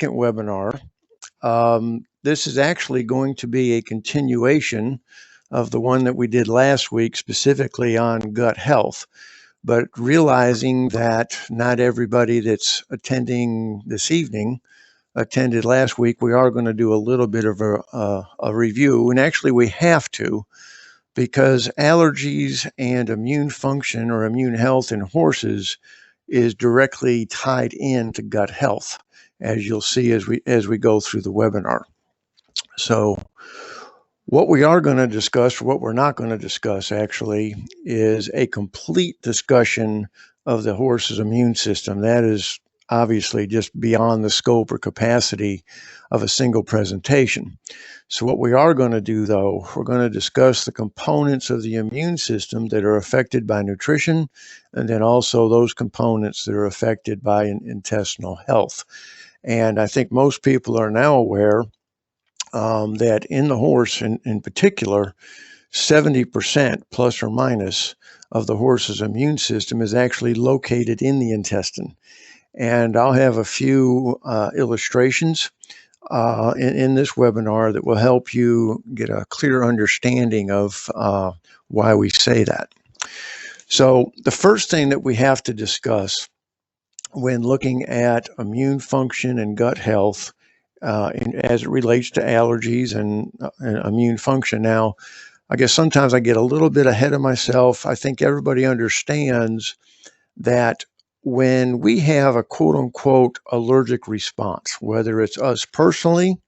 second webinar. This is actually going to be a continuation of the one that we did last week, specifically on gut health. But realizing that not everybody that's attending this evening attended last week, we are going to do a little bit of a review. And actually, we have to, because allergies and immune function or immune health in horses is directly tied into gut health, as you'll see as we go through the webinar. So what we are going to discuss, or what we're not going to discuss actually, is a complete discussion of the horse's immune system. That is obviously just beyond the scope or capacity of a single presentation. So what we are going to do, though, we're going to discuss the components of the immune system that are affected by nutrition, and then also those components that are affected by intestinal health. And I think most people are now aware that in the horse in particular, 70% plus or minus of the horse's immune system is actually located in the intestine. And I'll have a few illustrations in this webinar that will help you get a clear understanding of why we say that. So the first thing that we have to discuss when looking at immune function and gut health as it relates to allergies and immune function. Now, I guess sometimes I get a little bit ahead of myself. I think everybody understands that when we have a quote unquote allergic response, whether it's us personally,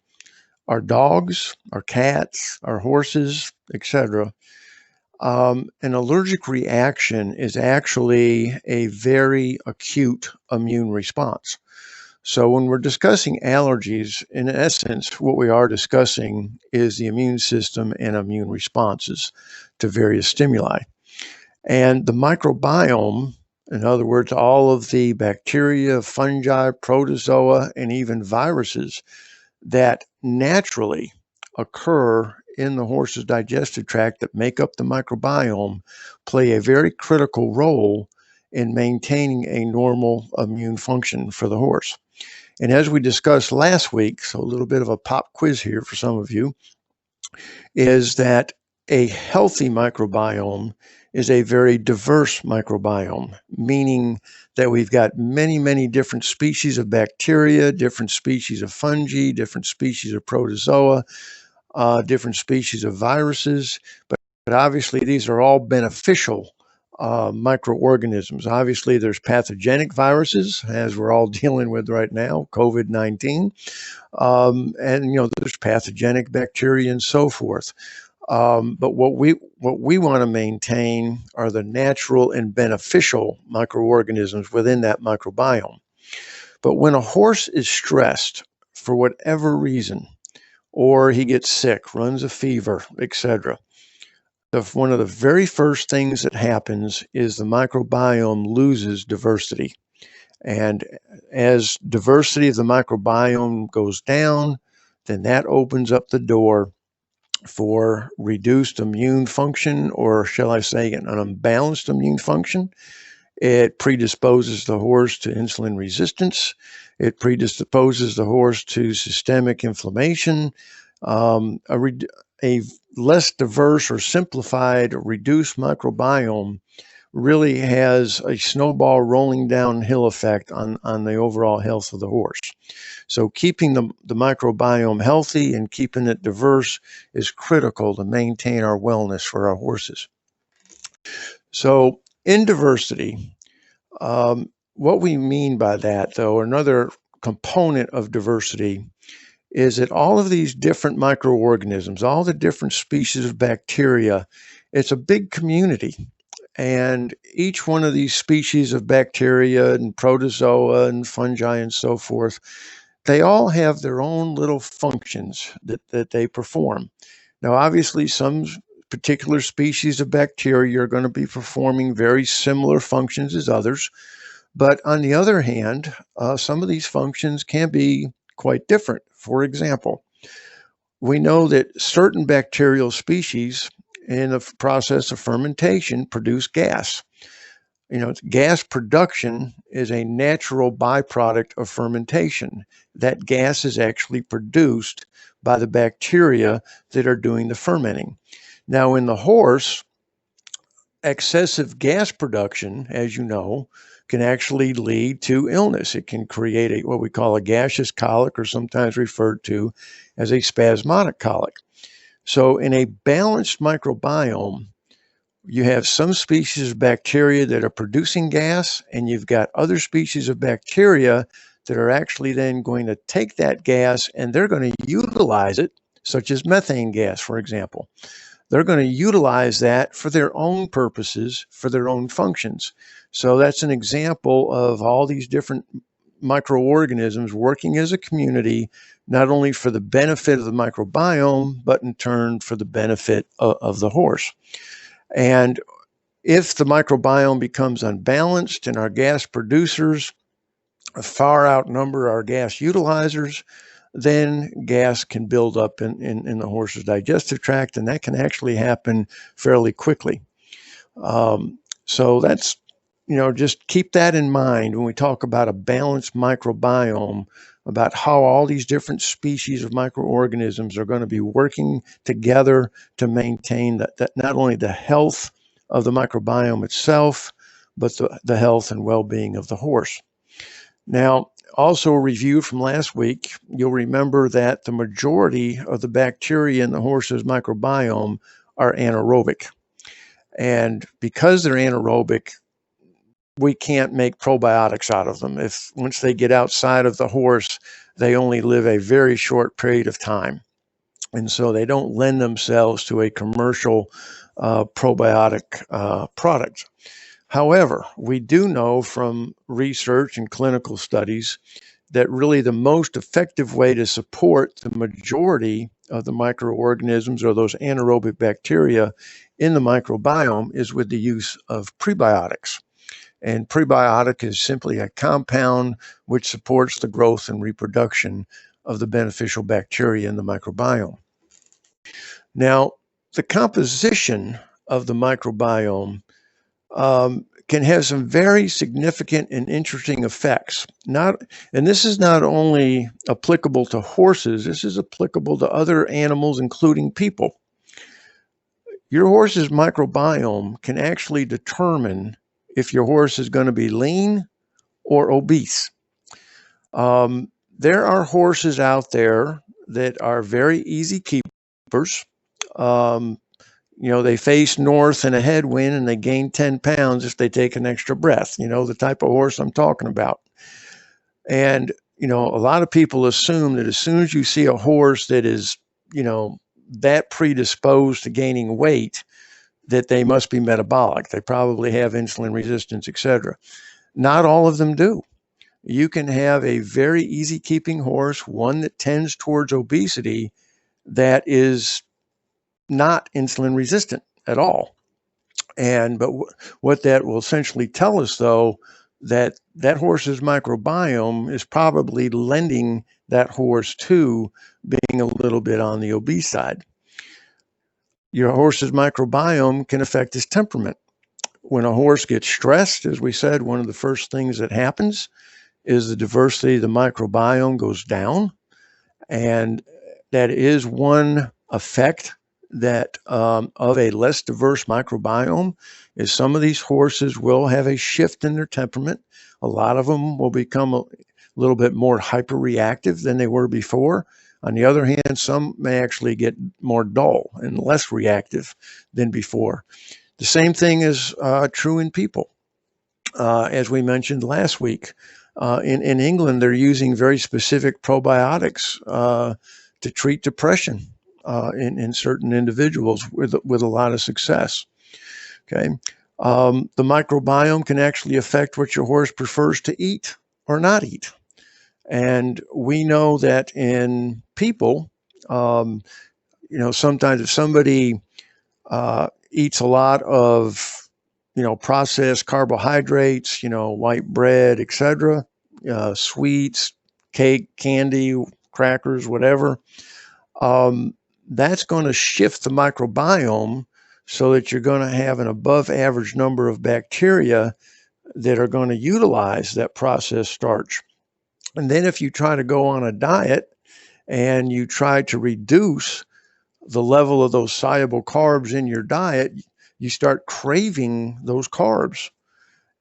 our dogs, our cats, our horses, etc., an allergic reaction is actually a very acute immune response. So when we're discussing allergies, in essence, what we are discussing is the immune system and immune responses to various stimuli. And the microbiome, in other words, all of the bacteria, fungi, protozoa, and even viruses that naturally occur in the horse's digestive tract that make up the microbiome play a very critical role in maintaining a normal immune function for the horse. And as we discussed last week, so a little bit of a pop quiz here for some of you, is that a healthy microbiome is a very diverse microbiome, meaning that we've got many, many different species of bacteria, different species of fungi, different species of protozoa, different species of viruses, but obviously these are all beneficial microorganisms. Obviously, there's pathogenic viruses, as we're all dealing with right now, COVID-19, and there's pathogenic bacteria and so forth. But what we want to maintain are the natural and beneficial microorganisms within that microbiome. But when a horse is stressed for whatever reason, or he gets sick, runs a fever, etc., one of the very first things that happens is the microbiome loses diversity. And as diversity of the microbiome goes down, then that opens up the door for reduced immune function, or shall I say an unbalanced immune function. It predisposes the horse to insulin resistance. It predisposes the horse to systemic inflammation. A less diverse or simplified or reduced microbiome really has a snowball rolling downhill effect on the overall health of the horse. So keeping the microbiome healthy and keeping it diverse is critical to maintain our wellness for our horses. So in diversity, what we mean by that, though, another component of diversity is that all of these different microorganisms, all the different species of bacteria, it's a big community. And each one of these species of bacteria and protozoa and fungi and so forth, they all have their own little functions that they perform. Now, obviously, some particular species of bacteria are going to be performing very similar functions as others. But on the other hand, some of these functions can be quite different. For example, we know that certain bacterial species in the process of fermentation produce gas. gas production is a natural byproduct of fermentation. That gas is actually produced by the bacteria that are doing the fermenting. Now, in the horse, excessive gas production, as you know, can actually lead to illness. It can create what we call a gaseous colic, or sometimes referred to as a spasmodic colic. So in a balanced microbiome, you have some species of bacteria that are producing gas, and you've got other species of bacteria that are actually then going to take that gas and they're going to utilize it, such as methane gas, for example. They're going to utilize that for their own purposes, for their own functions. So that's an example of all these different microorganisms working as a community, not only for the benefit of the microbiome, but in turn for the benefit of the horse. And if the microbiome becomes unbalanced and our gas producers far outnumber our gas utilizers, then gas can build up in the horse's digestive tract, and that can actually happen fairly quickly. So that's, just keep that in mind when we talk about a balanced microbiome, about how all these different species of microorganisms are going to be working together to maintain that not only the health of the microbiome itself, but the health and well-being of the horse. Now, also a review from last week, you'll remember that the majority of the bacteria in the horse's microbiome are anaerobic. And because they're anaerobic, we can't make probiotics out of them. Once they get outside of the horse, they only live a very short period of time. And so they don't lend themselves to a commercial probiotic product. However, we do know from research and clinical studies that really the most effective way to support the majority of the microorganisms, or those anaerobic bacteria in the microbiome, is with the use of prebiotics. And prebiotic is simply a compound which supports the growth and reproduction of the beneficial bacteria in the microbiome. Now, the composition of the microbiome can have some very significant and interesting effects. And this is not only applicable to horses, this is applicable to other animals, including people. Your horse's microbiome can actually determine if your horse is going to be lean or obese. There are horses out there that are very easy keepers. They face north in a headwind and they gain 10 pounds if they take an extra breath, the type of horse I'm talking about. And, a lot of people assume that as soon as you see a horse that is, that predisposed to gaining weight, that they must be metabolic. They probably have insulin resistance, etc. Not all of them do. You can have a very easy keeping horse, one that tends towards obesity, that is not insulin resistant at all. But what that will essentially tell us, though, that horse's microbiome is probably lending that horse to being a little bit on the obese side. Your horse's microbiome can affect his temperament. When a horse gets stressed, as we said, one of the first things that happens is the diversity of the microbiome goes down. And that is one effect that of a less diverse microbiome, is some of these horses will have a shift in their temperament. A lot of them will become a little bit more hyperreactive than they were before. On the other hand, some may actually get more dull and less reactive than before. The same thing is true in people. As we mentioned last week, in England, they're using very specific probiotics to treat depression in certain individuals with a lot of success. Okay, the microbiome can actually affect what your horse prefers to eat or not eat. And we know that in people, sometimes if somebody eats a lot of, processed carbohydrates, white bread, etc., sweets, cake, candy, crackers, whatever, that's going to shift the microbiome so that you're going to have an above average number of bacteria that are going to utilize that processed starch. And then if you try to go on a diet and you try to reduce the level of those soluble carbs in your diet, you start craving those carbs.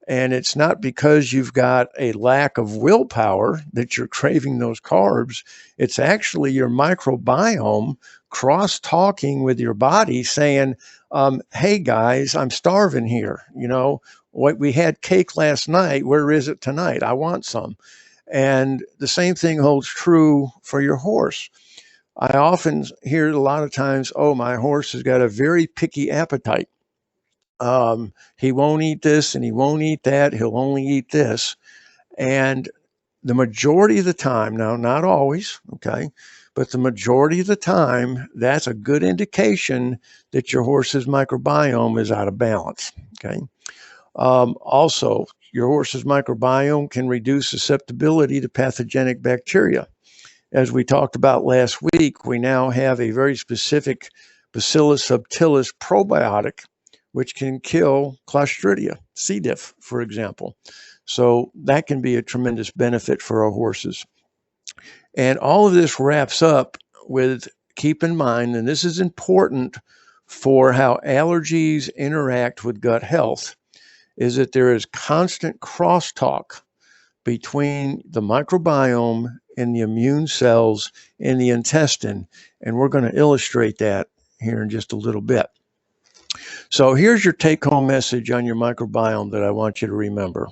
And it's not because you've got a lack of willpower that you're craving those carbs. It's actually your microbiome cross-talking with your body saying, hey guys, I'm starving here. You know, what we had cake last night, where is it tonight? I want some. And the same thing holds true for your horse. I often hear a lot of times, oh, my horse has got a very picky appetite. He won't eat this and he won't eat that. He'll only eat this. And the majority of the time, now, not always, okay, but the majority of the time, that's a good indication that your horse's microbiome is out of balance, okay? Also, your horse's microbiome can reduce susceptibility to pathogenic bacteria. As we talked about last week, we now have a very specific Bacillus subtilis probiotic, which can kill Clostridia, C. diff, for example. So that can be a tremendous benefit for our horses. And all of this wraps up with, keep in mind, and this is important for how allergies interact with gut health, is that there is constant crosstalk between the microbiome and the immune cells in the intestine. And we're going to illustrate that here in just a little bit. So here's your take-home message on your microbiome that I want you to remember.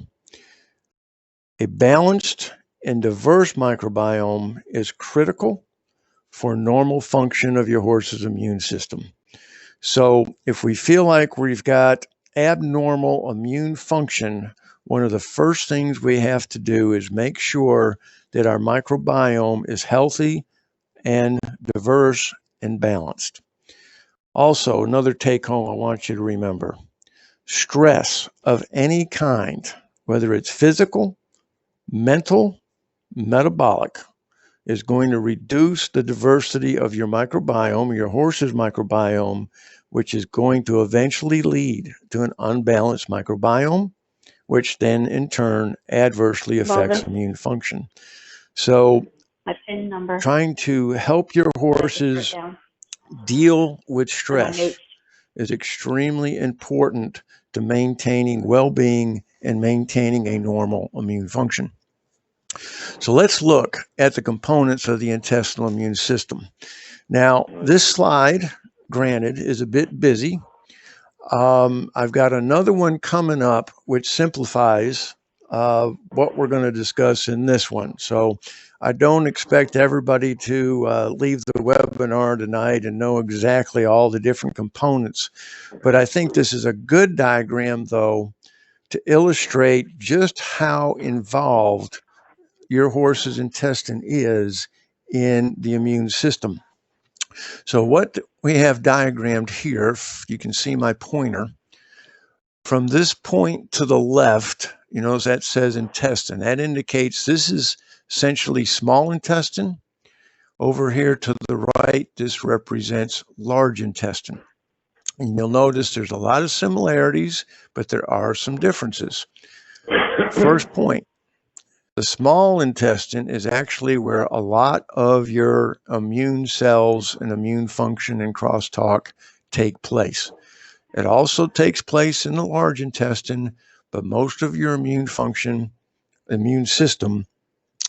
A balanced and diverse microbiome is critical for normal function of your horse's immune system. So if we feel like we've got abnormal immune function, one of the first things we have to do is make sure that our microbiome is healthy and diverse and balanced. Also, another take home I want you to remember, stress of any kind, whether it's physical, mental, metabolic, is going to reduce the diversity of your microbiome, your horse's microbiome, which is going to eventually lead to an unbalanced microbiome, which then in turn adversely affects immune function. So my PIN number, trying to help your horses deal with stress is extremely important to maintaining well-being and maintaining a normal immune function. So let's look at the components of the intestinal immune system. Now, this slide, granted, is a bit busy. I've got another one coming up which simplifies what we're going to discuss in this one. So I don't expect everybody to leave the webinar tonight and know exactly all the different components. But I think this is a good diagram, though, to illustrate just how involved your horse's intestine is in the immune system. So what we have diagrammed here, you can see my pointer. From this point to the left, you notice that says intestine. That indicates this is essentially small intestine. Over here to the right, this represents large intestine. And you'll notice there's a lot of similarities, but there are some differences. First point, the small intestine is actually where a lot of your immune cells and immune function and crosstalk take place. It also takes place in the large intestine, but most of your immune function, immune system,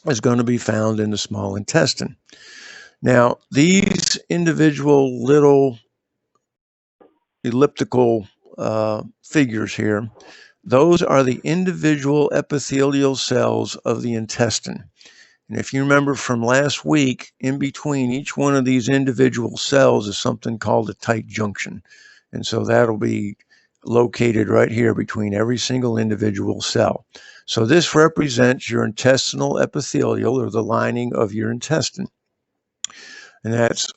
is going to be found in the small intestine. Now, these individual little elliptical figures here, those are the individual epithelial cells of the intestine. And if you remember from last week, in between each one of these individual cells is something called a tight junction. And so that'll be located right here between every single individual cell. So this represents your intestinal epithelial, or the lining of your intestine. And that's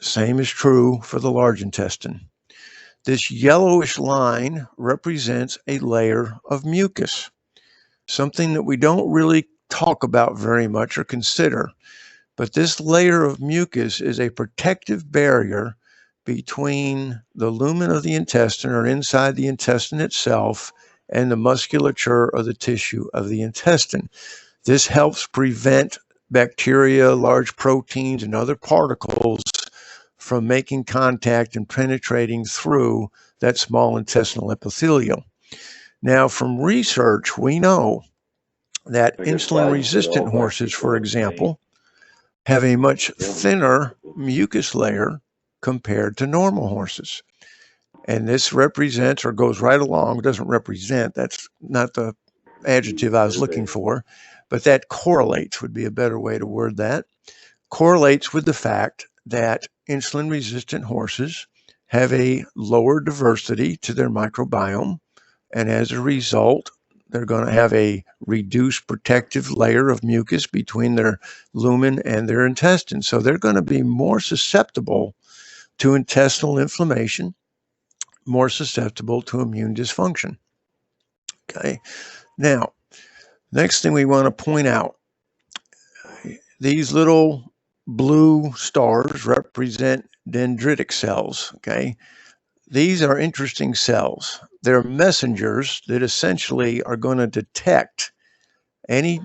same is true for the large intestine. This yellowish line represents a layer of mucus, something that we don't really talk about very much or consider. But this layer of mucus is a protective barrier between the lumen of the intestine, or inside the intestine itself, and the musculature of the tissue of the intestine. This helps prevent bacteria, large proteins, and other particles from making contact and penetrating through that small intestinal epithelium. Now, from research, we know that insulin-resistant horses, for example, have a much thinner mucus layer compared to normal horses. And this represents, or goes right along, doesn't represent, that's not the adjective I was looking for, but that correlates would be a better way to word that, correlates with the fact that insulin-resistant horses have a lower diversity to their microbiome, and as a result, they're going to have a reduced protective layer of mucus between their lumen and their intestines. So they're going to be more susceptible to intestinal inflammation, more susceptible to immune dysfunction. Okay. Now, next thing we want to point out, these little blue stars represent dendritic cells. Okay. These are interesting cells. They're messengers that essentially are going to detect any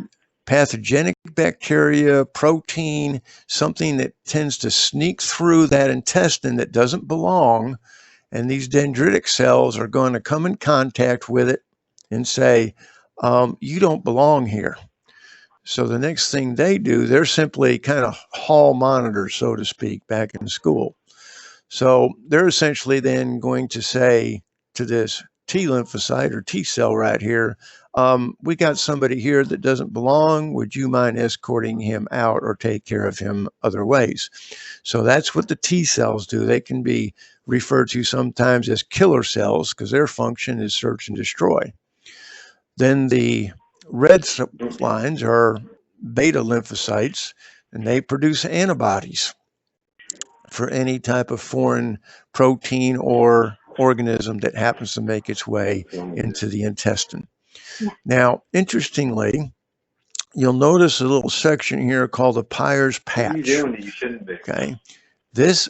pathogenic bacteria, protein, something that tends to sneak through that intestine that doesn't belong. And these dendritic cells are going to come in contact with it and say, you don't belong here. So the next thing they do, they're simply kind of hall monitors, so to speak, back in school. So they're essentially then going to say to this T lymphocyte or T cell right here, we got somebody here that doesn't belong. Would you mind escorting him out or take care of him other ways? So that's what the T cells do. They can be referred to sometimes as killer cells because their function is search and destroy. Then the red lines are beta lymphocytes, and they produce antibodies for any type of foreign protein or organism that happens to make its way into the intestine. Now, interestingly, you'll notice a little section here called the Peyer's patch. Okay, this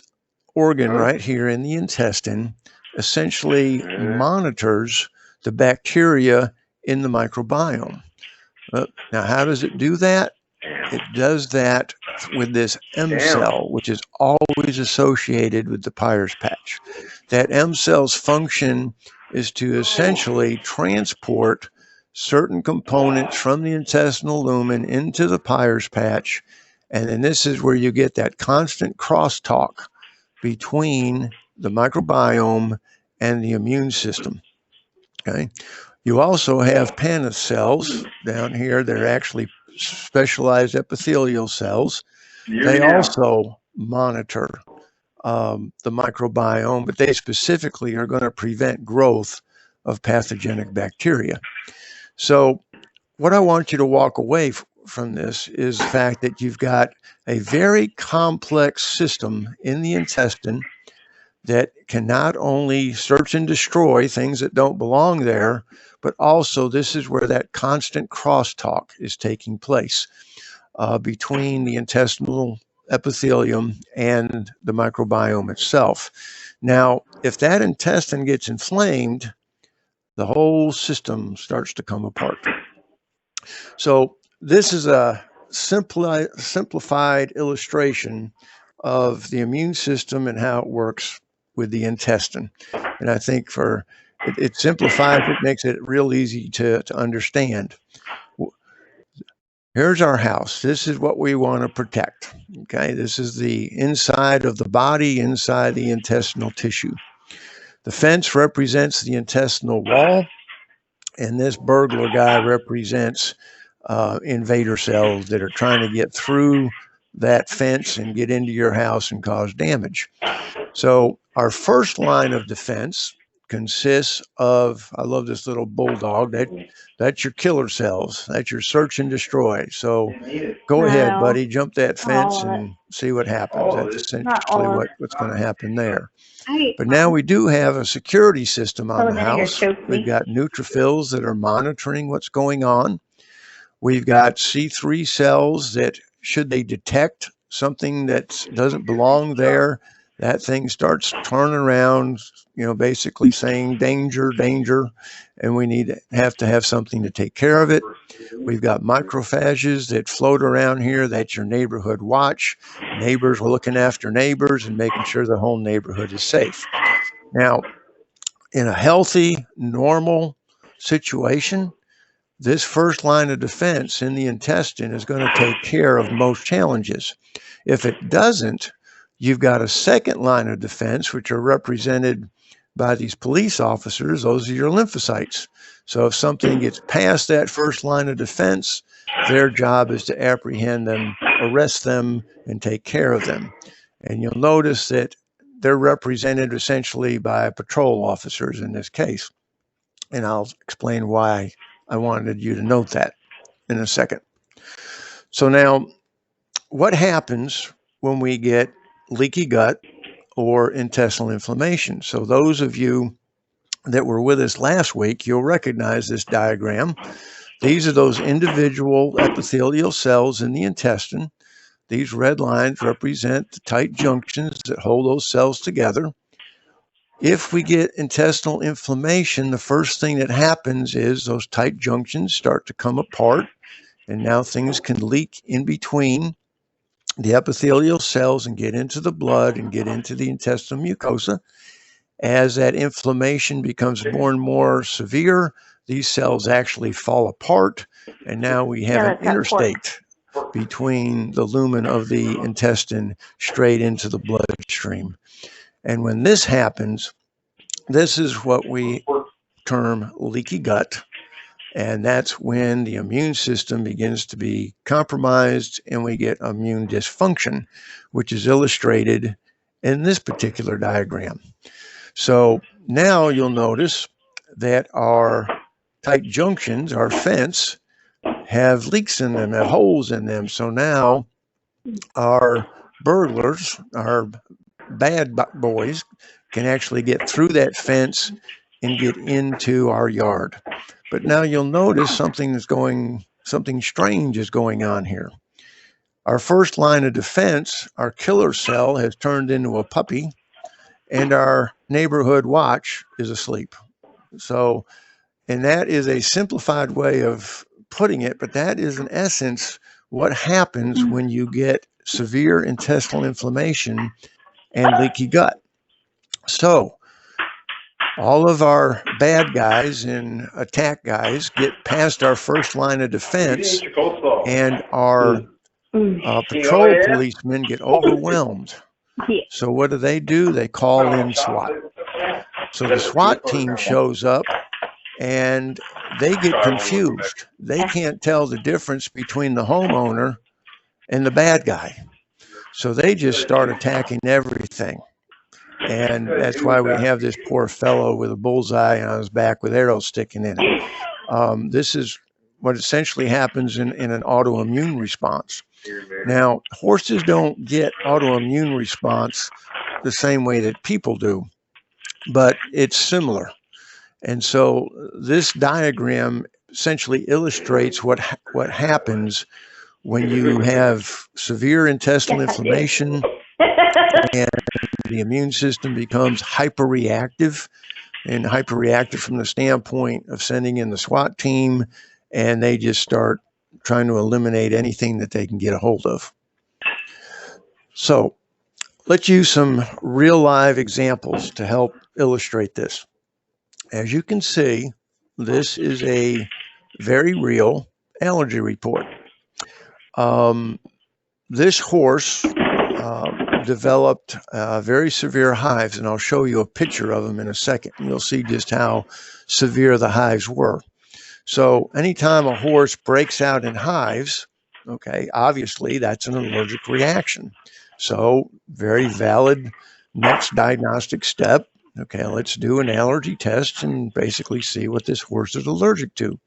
organ right here in the intestine essentially monitors the bacteria in the microbiome. Now, how does it do that? It does that with this M cell, which is always associated with the Peyer's patch. That M cell's function is to essentially transport certain components from the intestinal lumen into the Peyer's patch. And then this is where you get that constant crosstalk between the microbiome and the immune system. Okay. You also have Paneth cells down here. They're actually specialized epithelial cells. They also monitor the microbiome, but they specifically are going to prevent growth of pathogenic bacteria. So what I want you to walk away from this is the fact that you've got a very complex system in the intestine that can not only search and destroy things that don't belong there, but also this is where that constant crosstalk is taking place between the intestinal epithelium and the microbiome itself. Now, if that intestine gets inflamed, the whole system starts to come apart. So this is a simplified illustration of the immune system and how it works with the intestine. And I think it simplifies it, makes it real easy to understand. Here's our house. This is what we want to protect. Okay, this is the inside of the body, inside the intestinal tissue. The fence represents the intestinal wall, and this burglar guy represents invader cells that are trying to get through that fence and get into your house and cause damage. So our first line of defense consists of, I love this little bulldog, that's your killer cells, that's your search and destroy. So go ahead, buddy, jump that fence and see what happens. That's essentially what's going to happen there. But now we do have a security system on the house. We've got neutrophils that are monitoring what's going on. We've got C3 cells that, should they detect something that doesn't belong there, that thing starts turning around, basically saying danger, danger, and we have to have something to take care of it. We've got macrophages that float around here. That's your neighborhood watch. Neighbors were looking after neighbors and making sure the whole neighborhood is safe. Now, in a healthy, normal situation, this first line of defense in the intestine is going to take care of most challenges. If it doesn't, you've got a second line of defense, which are represented by these police officers. Those are your lymphocytes. So if something gets past that first line of defense, their job is to apprehend them, arrest them, and take care of them. And you'll notice that they're represented essentially by patrol officers in this case. And I'll explain why I wanted you to note that in a second. So now, what happens when we get leaky gut or intestinal inflammation? So those of you that were with us last week, you'll recognize this diagram. These are those individual epithelial cells in the intestine. These red lines represent the tight junctions that hold those cells together. If we get intestinal inflammation, the first thing that happens is those tight junctions start to come apart, and now things can leak in between the epithelial cells and get into the blood and get into the intestinal mucosa. As that inflammation becomes more and more severe, these cells actually fall apart, and now we have an interstate between the lumen of the intestine straight into the bloodstream. And when this happens, this is what we term leaky gut. And that's when the immune system begins to be compromised and we get immune dysfunction, which is illustrated in this particular diagram. So now you'll notice that our tight junctions, our fence, have leaks in them, have holes in them. So now our burglars, our bad boys, can actually get through that fence and get into our yard. But now you'll notice something strange is going on here. Our first line of defense, our killer cell, has turned into a puppy, and our neighborhood watch is asleep. So, and that is a simplified way of putting it, but that is in essence what happens when you get severe intestinal inflammation and leaky gut. So all of our bad guys and attack guys get past our first line of defense, and our patrol policemen get overwhelmed. So what do? They call in SWAT. So the SWAT team shows up, and they get confused. They can't tell the difference between the homeowner and the bad guy. So they just start attacking everything. And that's why we have this poor fellow with a bullseye on his back with arrows sticking in it. This is what essentially happens in an autoimmune response. Now, horses don't get autoimmune response the same way that people do, but it's similar. And so this diagram essentially illustrates what happens when you have severe intestinal inflammation and the immune system becomes hyperreactive, and hyperreactive from the standpoint of sending in the SWAT team, and they just start trying to eliminate anything that they can get a hold of. So let's use some real live examples to help illustrate this. As you can see, this is a very real allergy report. This horse developed very severe hives, and I'll show you a picture of them in a second. You'll see just how severe the hives were. So anytime a horse breaks out in hives, okay, obviously that's an allergic reaction. So very valid next diagnostic step. Okay, let's do an allergy test and basically see what this horse is allergic to.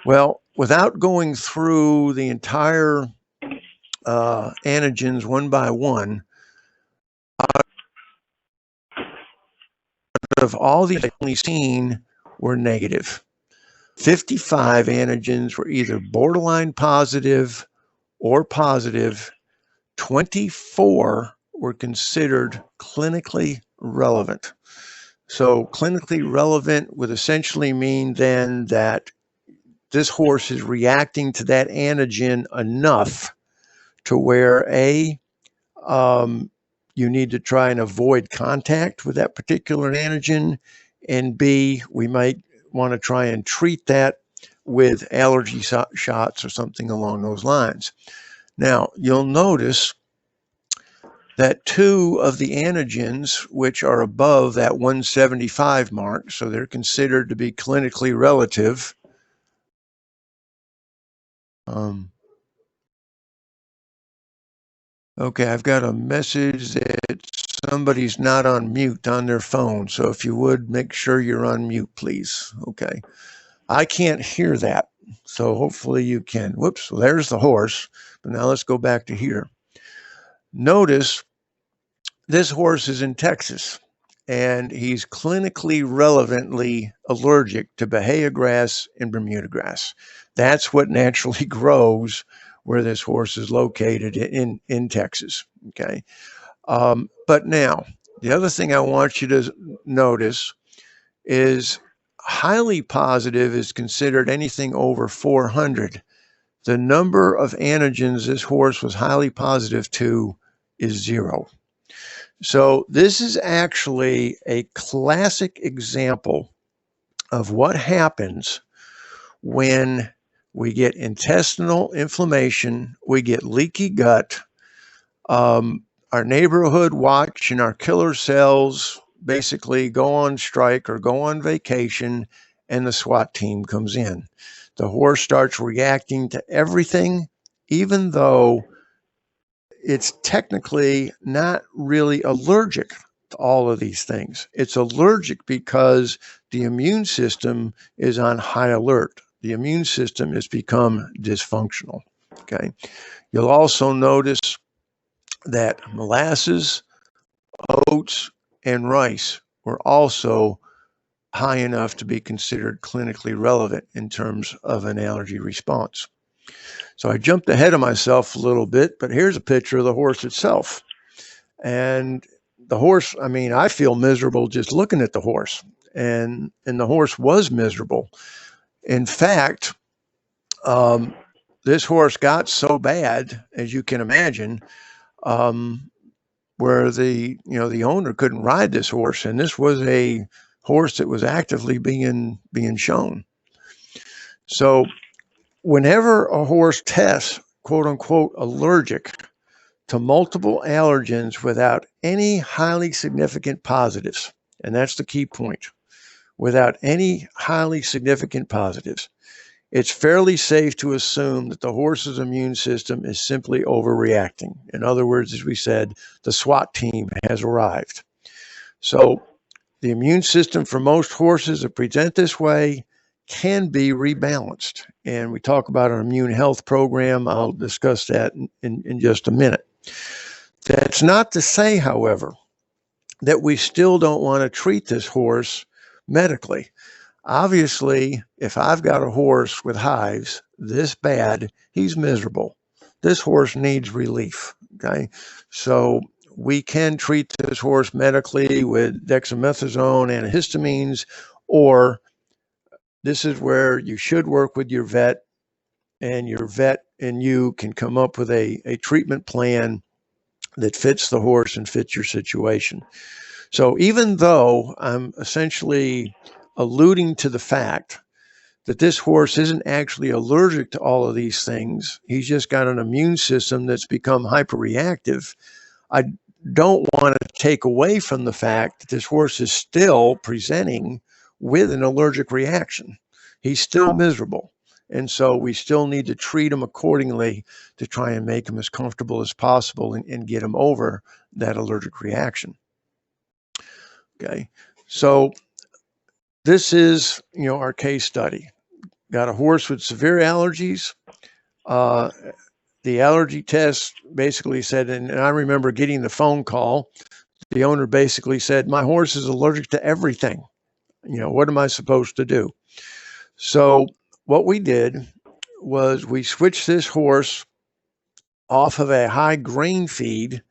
Well, without going through the entire antigens one by one, out of all these only seen were negative. 55 antigens were either borderline positive or positive. 24 were considered clinically relevant. So clinically relevant would essentially mean then that this horse is reacting to that antigen enough to where you need to try and avoid contact with that particular antigen, and B, we might want to try and treat that with allergy shots or something along those lines. Now, you'll notice that 2 of the antigens, which are above that 175 mark, so they're considered to be clinically relative. Okay, I've got a message that somebody's not on mute on their phone. So if you would, make sure you're on mute, please. Okay. I can't hear that. So hopefully you can. Whoops, well, there's the horse. But now let's go back to here. Notice this horse is in Texas, and he's clinically relevantly allergic to Bahia grass and Bermuda grass. That's what naturally grows where this horse is located in Texas. Okay. But now, the other thing I want you to notice is highly positive is considered anything over 400. The number of antigens this horse was highly positive to is 0. So this is actually a classic example of what happens when we get intestinal inflammation, we get leaky gut, our neighborhood watch and our killer cells basically go on strike or go on vacation, and the SWAT team comes in. The horse starts reacting to everything, even though it's technically not really allergic to all of these things. It's allergic because the immune system is on high alert. The immune system has become dysfunctional. Okay. You'll also notice that molasses, oats, and rice were also high enough to be considered clinically relevant in terms of an allergy response. So I jumped ahead of myself a little bit, but here's a picture of the horse itself. And the horse, I mean, I feel miserable just looking at the horse. And the horse was miserable. In fact, this horse got so bad, as you can imagine, where the owner couldn't ride this horse, and this was a horse that was actively being shown. So whenever a horse tests quote unquote allergic to multiple allergens without any highly significant positives, and that's the key point, without any highly significant positives, it's fairly safe to assume that the horse's immune system is simply overreacting. In other words, as we said, the SWAT team has arrived. So the immune system for most horses that present this way can be rebalanced. And we talk about an immune health program. I'll discuss that in just a minute. That's not to say, however, that we still don't want to treat this horse medically. Obviously, if I've got a horse with hives this bad, he's miserable. This horse needs relief. Okay. So we can treat this horse medically with dexamethasone, antihistamines, or this is where you should work with your vet, and your vet and you can come up with a treatment plan that fits the horse and fits your situation. So even though I'm essentially alluding to the fact that this horse isn't actually allergic to all of these things, he's just got an immune system that's become hyperreactive, I don't want to take away from the fact that this horse is still presenting with an allergic reaction. He's still miserable. And so we still need to treat him accordingly to try and make him as comfortable as possible and get him over that allergic reaction. Okay. So this is, our case study. Got a horse with severe allergies. The allergy test basically said, and I remember getting the phone call, the owner basically said, my horse is allergic to everything. What am I supposed to do? So what we did was we switched this horse off of a high grain feed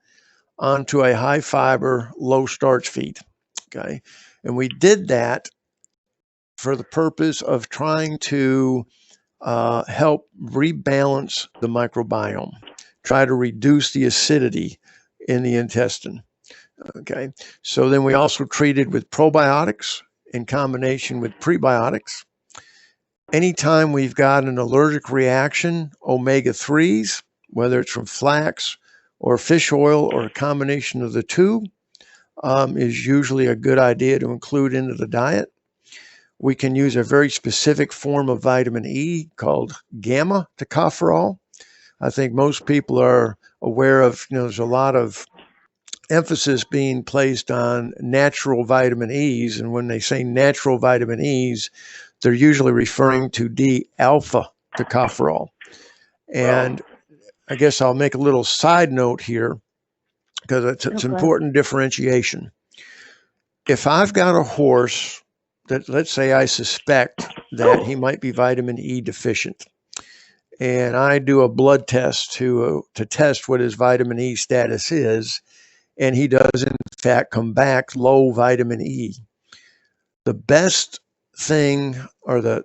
onto a high fiber, low starch feed. Okay. And we did that for the purpose of trying to help rebalance the microbiome, try to reduce the acidity in the intestine. Okay. So then we also treated with probiotics in combination with prebiotics. Anytime we've got an allergic reaction, omega-3s, whether it's from flax or fish oil or a combination of the two, is usually a good idea to include into the diet. We can use a very specific form of vitamin E called gamma tocopherol. I think most people are aware of, there's a lot of emphasis being placed on natural vitamin E's. And when they say natural vitamin E's, they're usually referring to D-alpha tocopherol. And I guess I'll make a little side note here because it's important differentiation. If I've got a horse that, let's say I suspect that he might be vitamin E deficient, and I do a blood test to test what his vitamin E status is, and he does in fact come back low vitamin E, the best thing, or the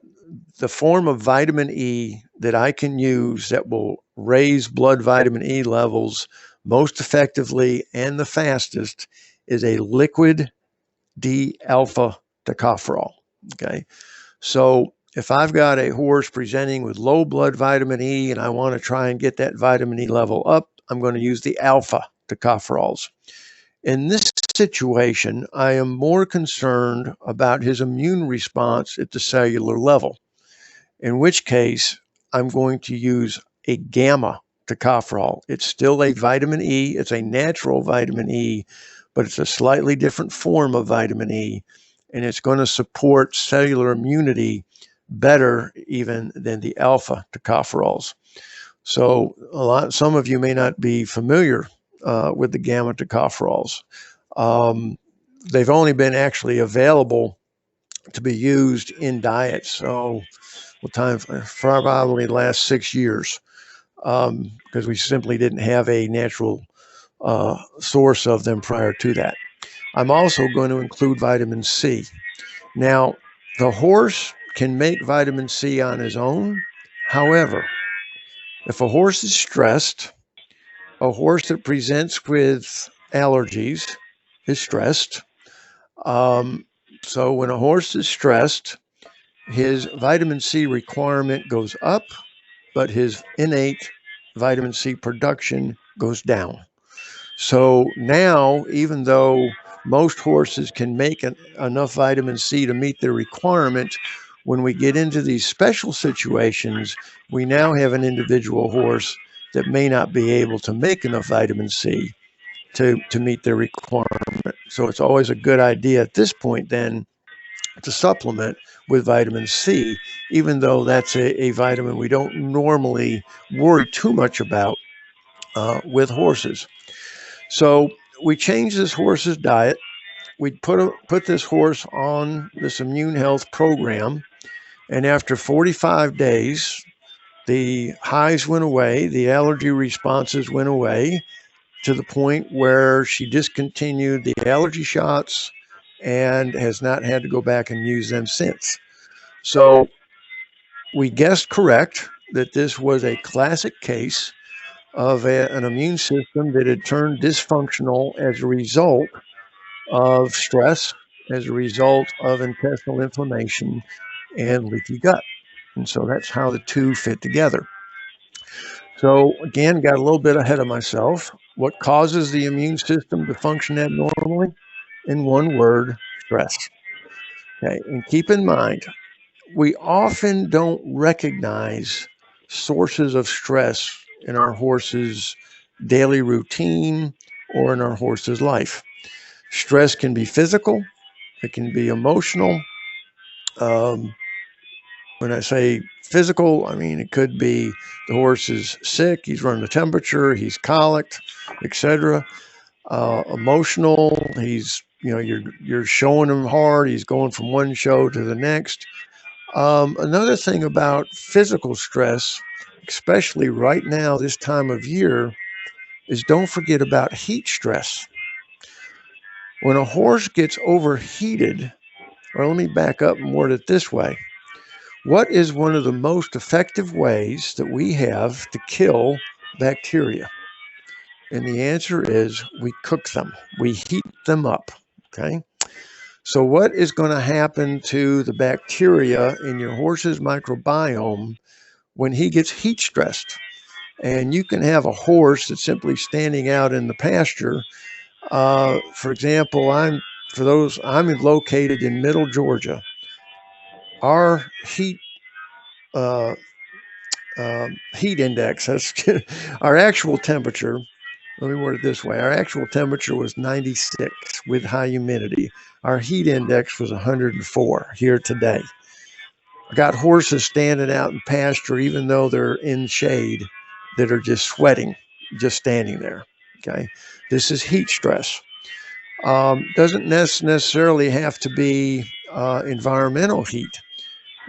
form of vitamin E that I can use that will raise blood vitamin E levels most effectively and the fastest, is a liquid D-alpha tocopherol. Okay. So if I've got a horse presenting with low blood vitamin E and I want to try and get that vitamin E level up, I'm going to use the alpha tocopherols. In this situation, I am more concerned about his immune response at the cellular level, in which case I'm going to use a gamma tocopherol. It's still a vitamin E. It's a natural vitamin E, but it's a slightly different form of vitamin E, and it's going to support cellular immunity better even than the alpha tocopherols. So some of you may not be familiar with the gamma tocopherols. They've only been actually available to be used in diets. So time for probably the last 6 years, because we simply didn't have a natural source of them prior to that. I'm also going to include vitamin C. Now, the horse can make vitamin C on his own. However, if a horse is stressed, a horse that presents with allergies is stressed. So when a horse is stressed, his vitamin C requirement goes up, but his innate vitamin C production goes down. So now, even though most horses can make enough vitamin C to meet their requirement, when we get into these special situations, we now have an individual horse that may not be able to make enough vitamin C to meet their requirement. So it's always a good idea at this point then to supplement with vitamin C, even though that's a vitamin we don't normally worry too much about with horses. So we changed this horse's diet. We put this horse on this immune health program, and after 45 days, the highs went away, the allergy responses went away, to the point where she discontinued the allergy shots and has not had to go back and use them since. So we guessed correct that this was a classic case of an immune system that had turned dysfunctional as a result of stress, as a result of intestinal inflammation and leaky gut. And so that's how the two fit together. So again, got a little bit ahead of myself. What causes the immune system to function abnormally? In one word, stress. Okay, and keep in mind, we often don't recognize sources of stress in our horse's daily routine or in our horse's life. Stress can be physical, it can be emotional. When I say physical, I mean it could be the horse is sick, he's running a temperature, he's colicked, etc. Emotional, he's you're showing him hard, he's going from one show to the next. Another thing about physical stress, especially right now this time of year, is don't forget about heat stress. When a horse gets overheated, or let me back up and word it this way. What is one of the most effective ways that we have to kill bacteria? And the answer is we cook them. We heat them up, okay? So what is going to happen to the bacteria in your horse's microbiome when he gets heat stressed? And you can have a horse that's simply standing out in the pasture. For example, I'm located in Middle Georgia. Our uh, heat index, that's our actual temperature. Let me word it this way. Our actual temperature was 96 with high humidity. Our heat index was 104 here today. I got horses standing out in pasture, even though they're in shade, that are just sweating, just standing there. Okay. This is heat stress. Doesn't necessarily have to be environmental heat.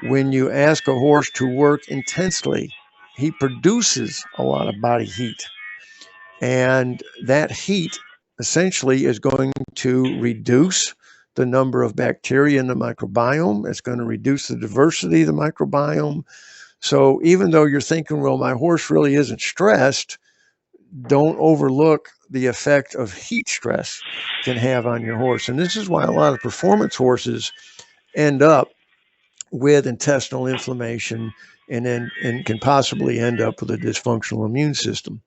When you ask a horse to work intensely, he produces a lot of body heat. And that heat essentially is going to reduce the number of bacteria in the microbiome. It's going to reduce the diversity of the microbiome. So even though you're thinking, well, my horse really isn't stressed, don't overlook the effect of heat stress can have on your horse. And this is why a lot of performance horses end up with intestinal inflammation and can possibly end up with a dysfunctional immune system.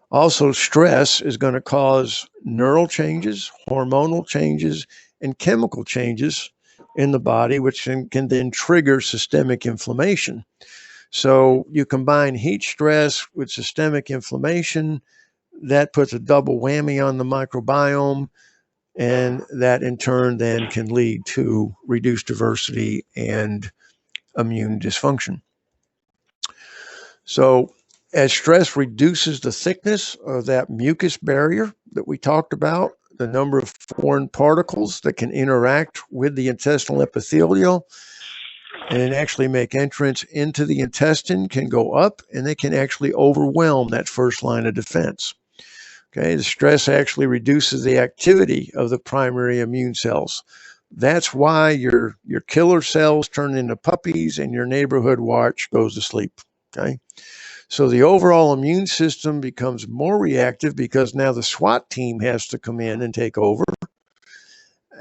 Also, stress is going to cause neural changes, hormonal changes, and chemical changes in the body, which can then trigger systemic inflammation. So you combine heat stress with systemic inflammation, that puts a double whammy on the microbiome, and that in turn then can lead to reduced diversity and immune dysfunction. So as stress reduces the thickness of that mucus barrier that we talked about, the number of foreign particles that can interact with the intestinal epithelial and actually make entrance into the intestine can go up, and they can actually overwhelm that first line of defense. Okay, the stress actually reduces the activity of the primary immune cells. That's why your killer cells turn into puppies and your neighborhood watch goes to sleep. Okay. So the overall immune system becomes more reactive because now the SWAT team has to come in and take over.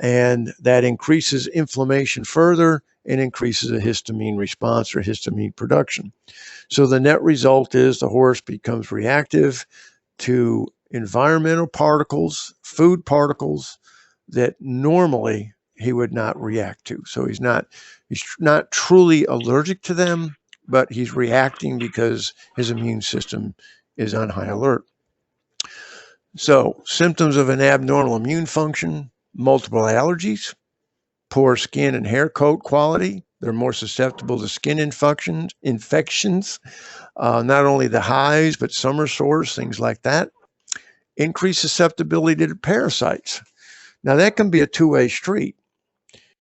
And that increases inflammation further and increases a histamine response or histamine production. So the net result is the horse becomes reactive to environmental particles, food particles that normally he would not react to. So he's not truly allergic to them, but he's reacting because his immune system is on high alert. So symptoms of an abnormal immune function: multiple allergies, poor skin and hair coat quality. They're more susceptible to skin infections, not only the hives, but summer sores, things like that. Increased susceptibility to parasites. Now that can be a two-way street.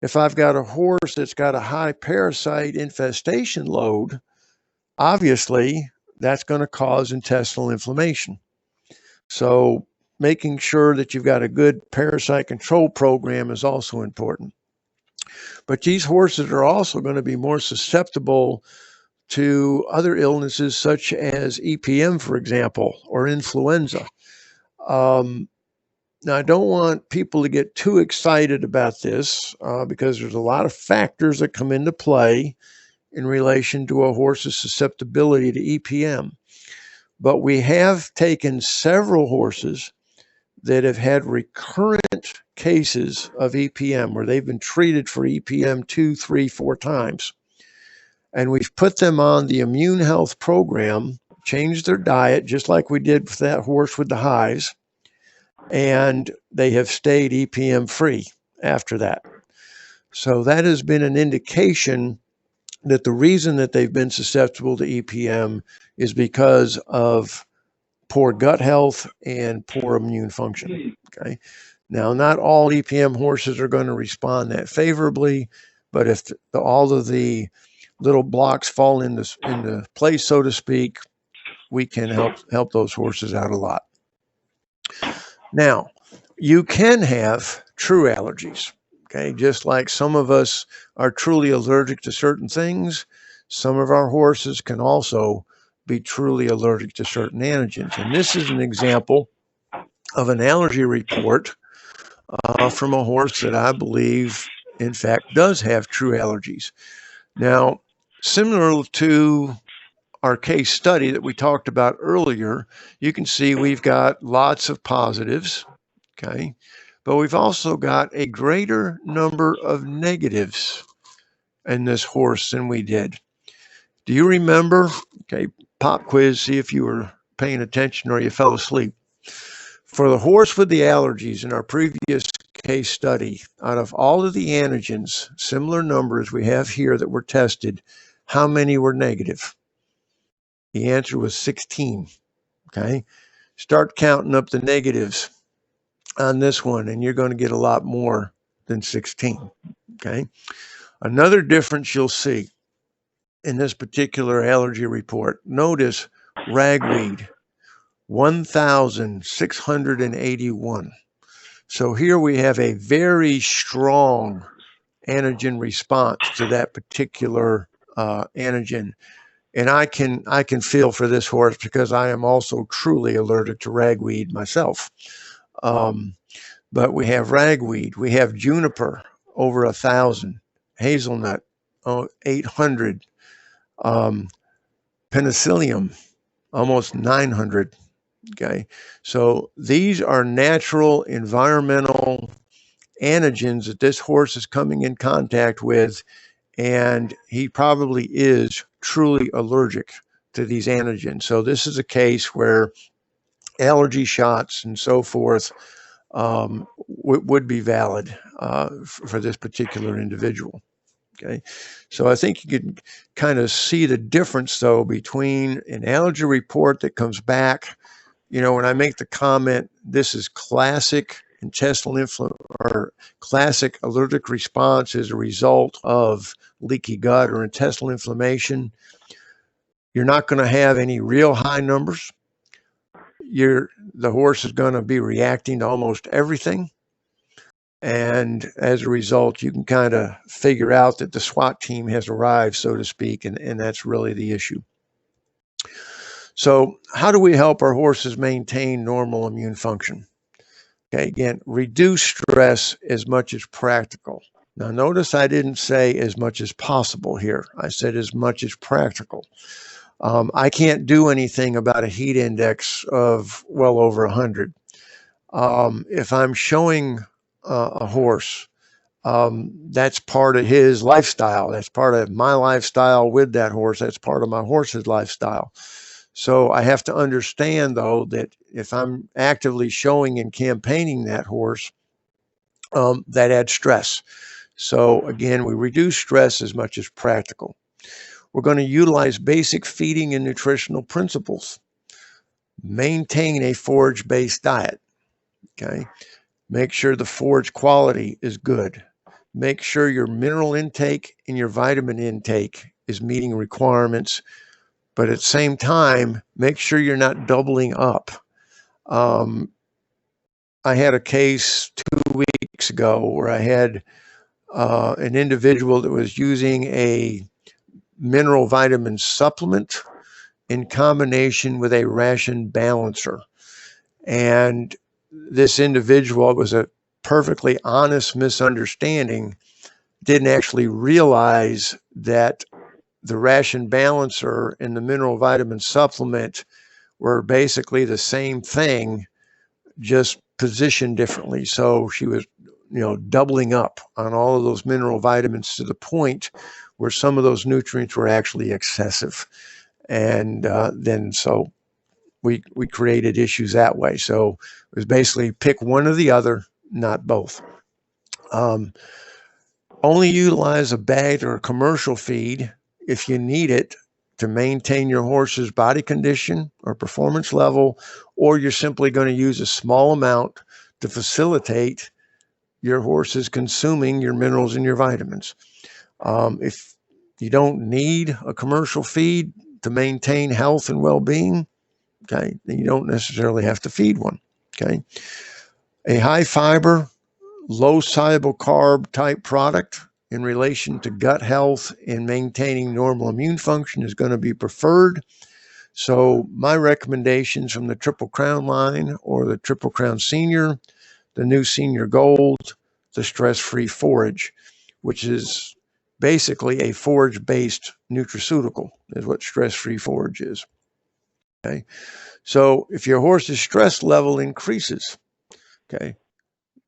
If I've got a horse that's got a high parasite infestation load, obviously that's going to cause intestinal inflammation. So making sure that you've got a good parasite control program is also important. But these horses are also going to be more susceptible to other illnesses such as EPM, for example, or influenza. Now, I don't want people to get too excited about this because there's a lot of factors that come into play in relation to a horse's susceptibility to EPM. But we have taken several horses that have had recurrent cases of EPM where they've been treated for EPM 2, 3, 4 times. And we've put them on the immune health program, changed their diet, just like we did with that horse with the hives, and they have stayed EPM free after that. So that has been an indication that the reason that they've been susceptible to EPM is because of poor gut health and poor immune function. Okay. Now, not all EPM horses are going to respond that favorably, but if all of the little blocks fall into place, so to speak, we can help those horses out a lot. Now, you can have true allergies, okay? Just like some of us are truly allergic to certain things, some of our horses can also be truly allergic to certain antigens. And this is an example of an allergy report from a horse that I believe, in fact, does have true allergies. Now, similar to our case study that we talked about earlier, you can see we've got lots of positives, okay? But we've also got a greater number of negatives in this horse than we did. Do you remember? Okay, pop quiz, see if you were paying attention or you fell asleep. For the horse with the allergies in our previous case study, out of all of the antigens, similar numbers we have here that were tested, how many were negative? The answer was 16, okay? Start counting up the negatives on this one, and you're going to get a lot more than 16, okay? Another difference you'll see in this particular allergy report, notice ragweed, 1,681. So here we have a very strong antigen response to that particular antigen. And I can feel for this horse because I am also truly allergic to ragweed myself. But we have ragweed, we have juniper, over 1,000, hazelnut, 800, penicillium, almost 900. Okay, so these are natural environmental antigens that this horse is coming in contact with, and he probably is truly allergic to these antigens. So this is a case where allergy shots and so forth would be valid for this particular individual. Okay, so I think you can kind of see the difference, though, between an allergy report that comes back. You know, when I make the comment, this is classic intestinal inflammation or classic allergic response as a result of leaky gut or intestinal inflammation, you're not going to have any real high numbers. The horse is going to be reacting to almost everything. And as a result, you can kind of figure out that the SWAT team has arrived, so to speak, and that's really the issue. So how do we help our horses maintain normal immune function? Okay, again, reduce stress as much as practical. Now, notice I didn't say as much as possible here. I said as much as practical. I can't do anything about a heat index of well over 100. If I'm showing a horse, that's part of his lifestyle. That's part of my lifestyle with that horse. That's part of my horse's lifestyle. So I have to understand, though, that if I'm actively showing and campaigning that horse, that adds stress. So again, we reduce stress as much as practical. We're going to utilize basic feeding and nutritional principles. Maintain a forage-based diet. Okay. Make sure the forage quality is good. Make sure your mineral intake and your vitamin intake is meeting requirements. But at the same time, make sure you're not doubling up. I had a case 2 weeks ago where I had an individual that was using a mineral vitamin supplement in combination with a ration balancer. And this individual, it was a perfectly honest misunderstanding, didn't actually realize that the ration balancer and the mineral vitamin supplement were basically the same thing, just positioned differently. So she was, doubling up on all of those mineral vitamins to the point where some of those nutrients were actually excessive. And then so we created issues that way. So it was basically pick one or the other, not both. Only utilize a bagged or a commercial feed if you need it to maintain your horse's body condition or performance level, or you're simply going to use a small amount to facilitate your horse's consuming your minerals and your vitamins. If you don't need a commercial feed to maintain health and well-being, okay, then you don't necessarily have to feed one. Okay. A high fiber, low soluble carb type product in relation to gut health and maintaining normal immune function is going to be preferred. So my recommendations from the Triple Crown line or the Triple Crown Senior, the new Senior Gold, the stress-free forage, which is basically a forage-based nutraceutical, is what stress-free forage is. Okay. So if your horse's stress level increases, okay,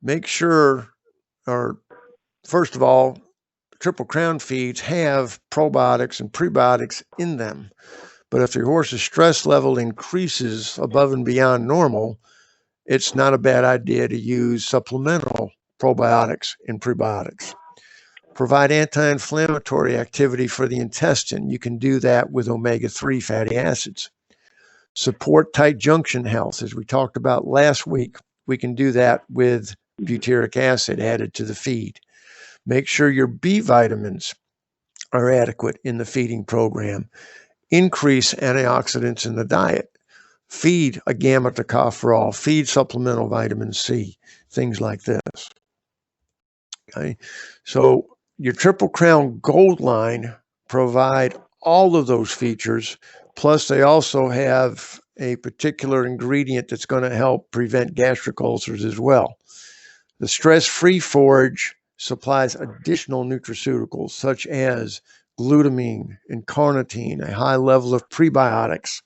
make sure, or first of all, Triple Crown feeds have probiotics and prebiotics in them. But if your horse's stress level increases above and beyond normal, it's not a bad idea to use supplemental probiotics and prebiotics. Provide anti-inflammatory activity for the intestine. You can do that with omega-3 fatty acids. Support tight junction health. As we talked about last week, we can do that with butyric acid added to the feed. Make sure your B vitamins are adequate in the feeding program. Increase antioxidants in the diet. Feed a gamma tocopherol, feed supplemental vitamin C, things like this. Okay, so your Triple Crown Gold line provide all of those features, plus they also have a particular ingredient that's going to help prevent gastric ulcers as well. The stress-free forage supplies additional nutraceuticals such as glutamine and carnitine, a high level of prebiotics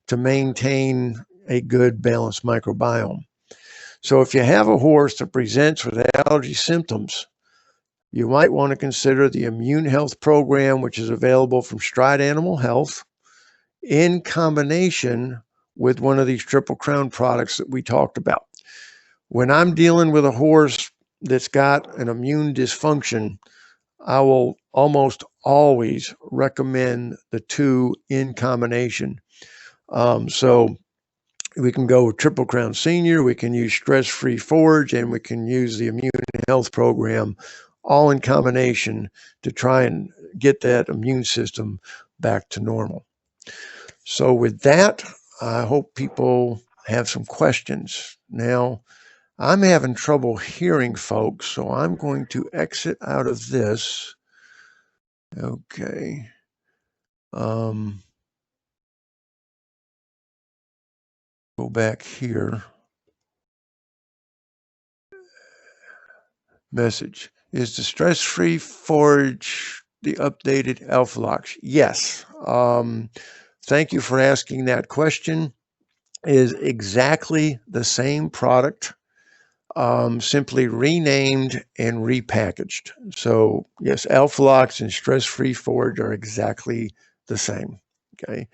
to maintain a good balanced microbiome. So if you have a horse that presents with allergy symptoms, you might want to consider the Immune Health Program, which is available from Stride Animal Health, in combination with one of these Triple Crown products that we talked about. When I'm dealing with a horse that's got an immune dysfunction, I will almost always recommend the two in combination. So we can go with Triple Crown Senior, we can use stress-free forage, and we can use the Immune Health Program all in combination to try and get that immune system back to normal. So with that, I hope people have some questions. Now, I'm having trouble hearing folks, so I'm going to exit out of this. Okay. Go back here. Message. Is the stress-free forage the updated Alphalox? Yes. Thank you for asking that question. It is exactly the same product, simply renamed and repackaged. So yes, Alphalox and stress-free forage are exactly the same. Okay.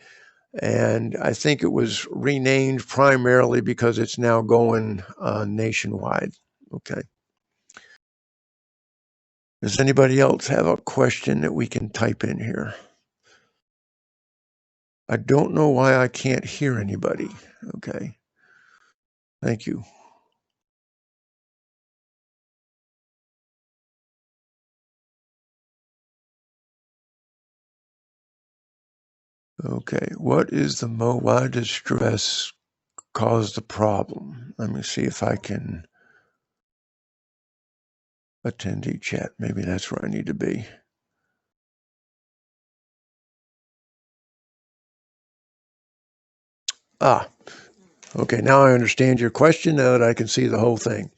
And I think it was renamed primarily because it's now going nationwide. Okay. Does anybody else have a question that we can type in here? I don't know why I can't hear anybody. Okay. Thank you. Okay. What is the why does stress cause the problem? Let me see if I can attendee chat. Maybe that's where I need to be. Okay. Now I understand your question now that I can see the whole thing.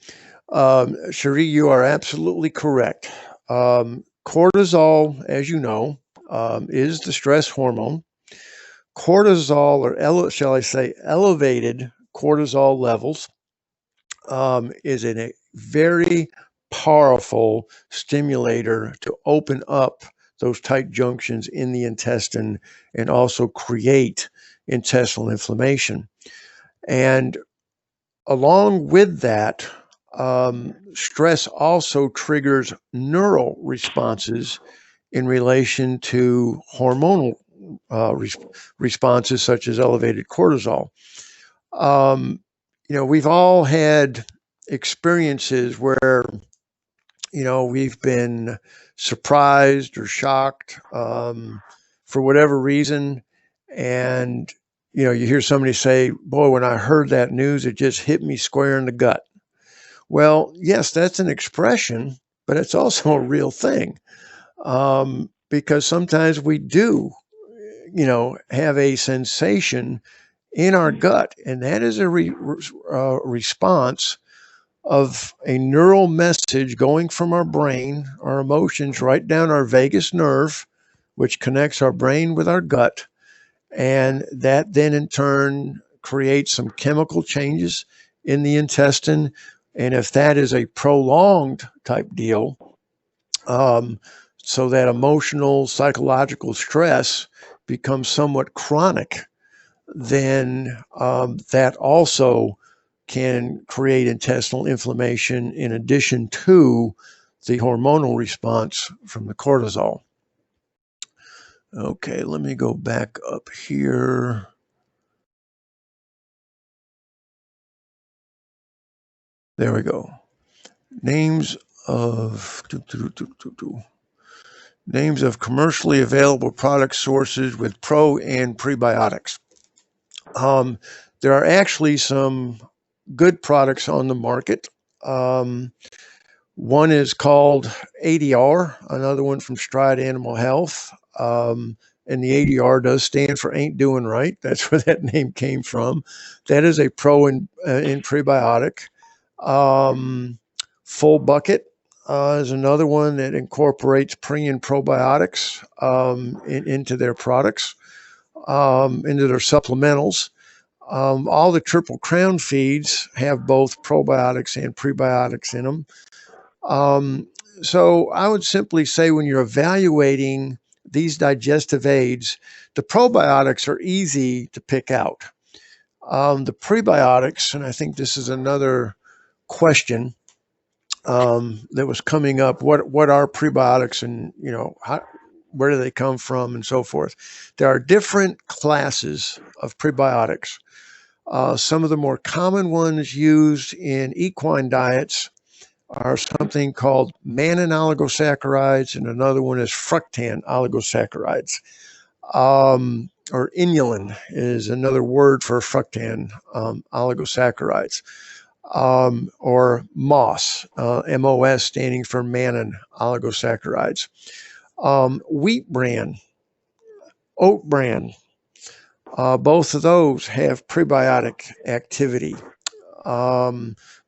Cherie, you are absolutely correct. Cortisol, as you know, is the stress hormone. Cortisol, or shall I say elevated cortisol levels, is a very powerful stimulator to open up those tight junctions in the intestine and also create intestinal inflammation. And along with that, stress also triggers neural responses in relation to hormonal responses such as elevated cortisol. We've all had experiences where, we've been surprised or shocked for whatever reason. And You hear somebody say, boy, when I heard that news, it just hit me square in the gut. Well, yes, that's an expression, but it's also a real thing, because sometimes we do, have a sensation in our gut, and that is a response of a neural message going from our brain, our emotions, right down our vagus nerve, which connects our brain with our gut. And that then in turn creates some chemical changes in the intestine. And if that is a prolonged type deal, um, so that emotional, psychological stress becomes somewhat chronic, then that also can create intestinal inflammation in addition to the hormonal response from the cortisol. Okay, let me go back up here. There we go. Names of names of commercially available product sources with pro and prebiotics. There are actually some good products on the market. One is called ADR, another one from Stride Animal Health. And the ADR does stand for Ain't Doing Right. That's where that name came from. That is a pro in prebiotic. Full Bucket is another one that incorporates pre and probiotics into their products, into their supplementals. All the Triple Crown feeds have both probiotics and prebiotics in them. So I would simply say when you're evaluating these digestive aids, the probiotics are easy to pick out. The prebiotics, and I think this is another question that was coming up. What are prebiotics, and where do they come from, and so forth? There are different classes of prebiotics. Some of the more common ones used in equine diets are something called mannan oligosaccharides, and another one is fructan oligosaccharides. Or inulin is another word for fructan oligosaccharides. Or MOS, MOS standing for mannan oligosaccharides. Wheat bran, oat bran, both of those have prebiotic activity.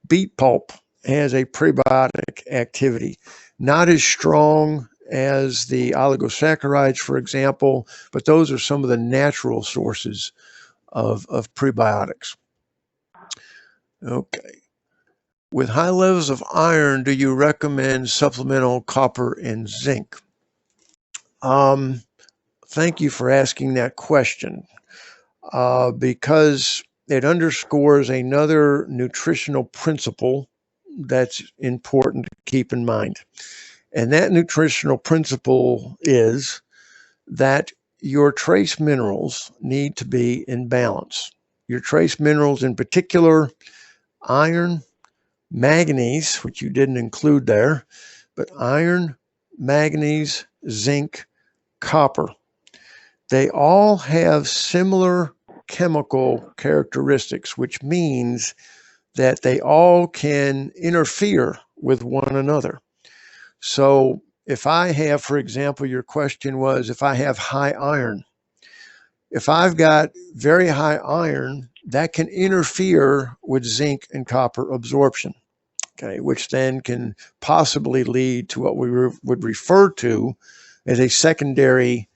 Beet pulp has a prebiotic activity, not as strong as the oligosaccharides, for example, but those are some of the natural sources of prebiotics. Okay. With high levels of iron, do you recommend supplemental copper and zinc? Thank you for asking that question, because it underscores another nutritional principle that's important to keep in mind. And that nutritional principle is that your trace minerals need to be in balance. Your trace minerals, in particular, iron, manganese, which you didn't include there, but iron, manganese, zinc, copper. They all have similar chemical characteristics, which means that they all can interfere with one another. So if I have, for example, your question was if I have high iron, if I've got very high iron, that can interfere with zinc and copper absorption, okay, which then can possibly lead to what we would refer to as a secondary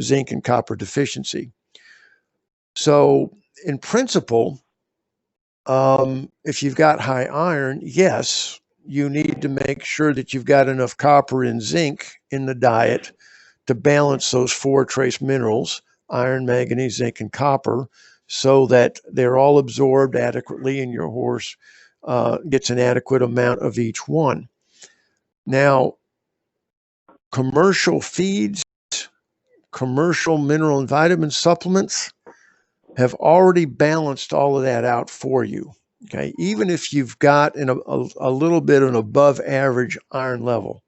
zinc and copper deficiency. So in principle, if you've got high iron, yes, you need to make sure that you've got enough copper and zinc in the diet to balance those four trace minerals, iron, manganese, zinc, and copper, so that they're all absorbed adequately and your horse gets an adequate amount of each one. Now, commercial feeds, commercial mineral and vitamin supplements have already balanced all of that out for you. Okay, even if you've got a little bit of an above average iron level,